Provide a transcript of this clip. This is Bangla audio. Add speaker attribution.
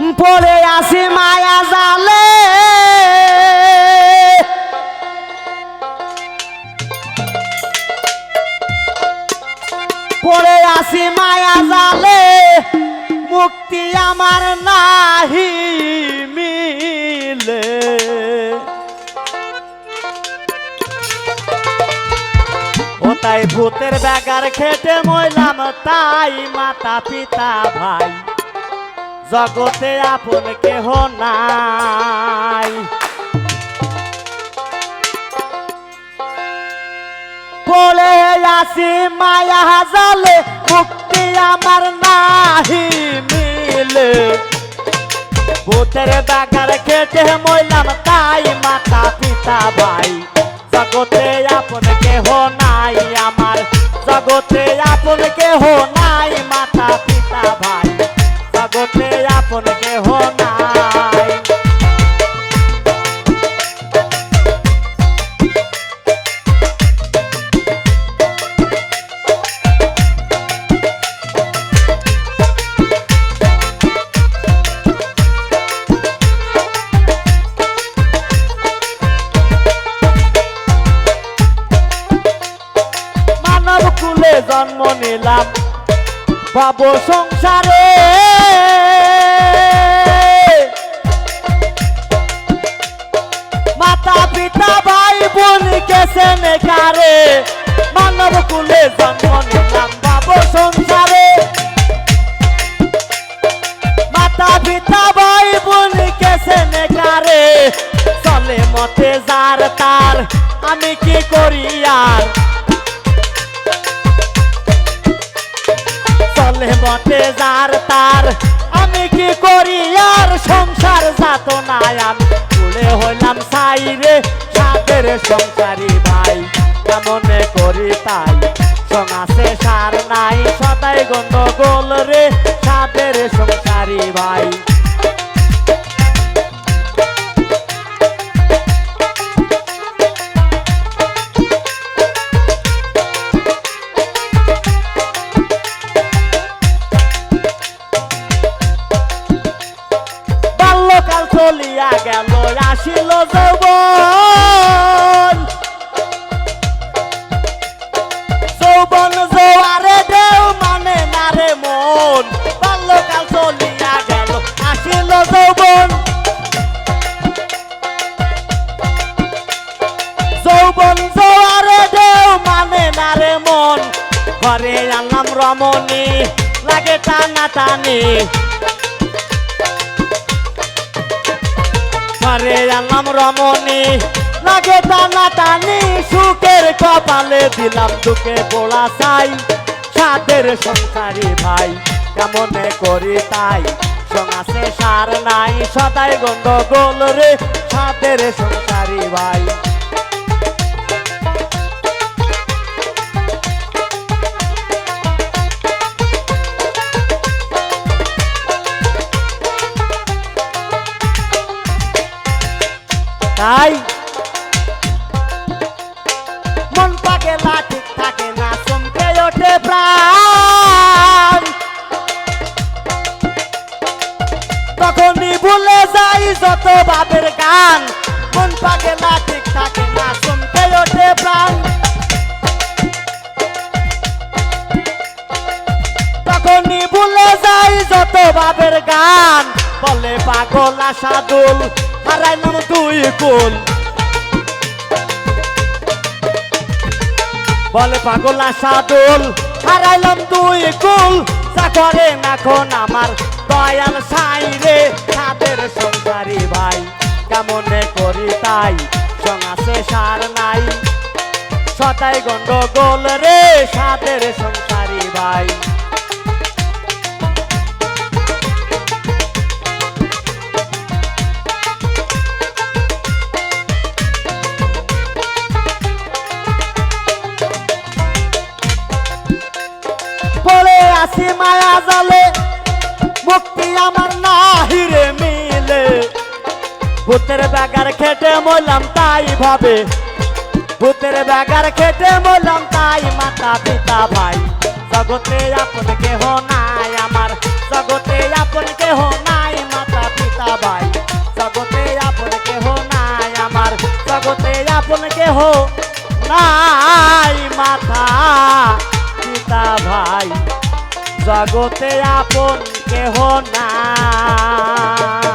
Speaker 1: পড়ে আসি মায়া জালে পড়ে আসি মায়া জালে মুক্তি আমার নাহি মিলে ও তাই ভূতের ব্যাগার খেটে মইলাম তাই মাতা পিতা ভাই জগতে আপন কেহ নাই পড়ে আসি মায়া জালে মুক্তি আমার নাহি মিলে ভূতের ব্যাগার খেটে মইলাম তাই মাতা পিতা ভাই জগতে আপন কেহ নাই আমার জগতে আপন কেহ নাই মাতা পিতা ভাই জগতে আপন কেহ নাই মানব কুলে জন্ম নিলাম পাব সংসারে মাতা পিতা ভাই বোন কেসে নেকারে মানব কুলে জন্ম নিলাম পাব সংসারে মাতা পিতা ভাই বোন কেসে নেকারে চলে মতে যার তার আমি কি করি আর চলে মতে যার তার আমি কি করি আর সংসার যাত নাই আমি কুলে হইলাম সাই রে সাদের সংসারী ভাই কেমনে করি তাই সঙ্গাসে সার নাই সদাই গন্ডগোল রে সাদের সংসারী ভাই বাল্যকাল চলিয়া গেল আসিল যৌবন যৌবন জোয়ারে ঢেউ মানে না রে মন বাল্যকাল চলিয়া গেল আসিল যৌবন যৌবন জোয়ারে ঢেউ মানে না রে মন ঘরে আনলাম রমণী লাগে টানা টানি ঘরে আনলাম রমণী লাগে টানা টানি সুখের কপালে দিলাম দুঃখে পোড়া চাই সাদের সংসারী ভাই কেমনে করি তাই সঙ্গাসে সার নাই সদাই গন্ডগোল রে সাদের সংসারী ভাই তাই মন পাগেলা ঠিক থাকে না চমকে ওঠে প্রাণ তখনই ভুলে যাই যত বাবের গান মন পাগেলা ঠিক থাকে না চমকে ওঠে প্রাণ তখনই ভুলে যাই যত বাবের গান বলে পাগলা সাদুল হারাইলাম দুই কুল বলে পাগলা সাদুল হারাইলাম দুই কুল যা করে এখন আমার দয়াল সাই রে সাদের সংসারী ভাই কেমনে করি তাই সঙ্গাসে সার নাই সদাই গন্ডগোল রে সাদের সংসারী ভাই আসি মায়া জালে মুক্তি আমার নাহি রে মিলে ভূতের ব্যাগার খেটে মরলাম তাই ভাবে ভূতের ব্যাগার খেটে মরলাম তাই মাতা পিতা ভাই জগতে আপন কেহ নাই আমার জগতে আপন কেহ নাই মাতা আপন কেহ নাই, মাতা পিতা ভাই জগতে আপন কেহ নাই।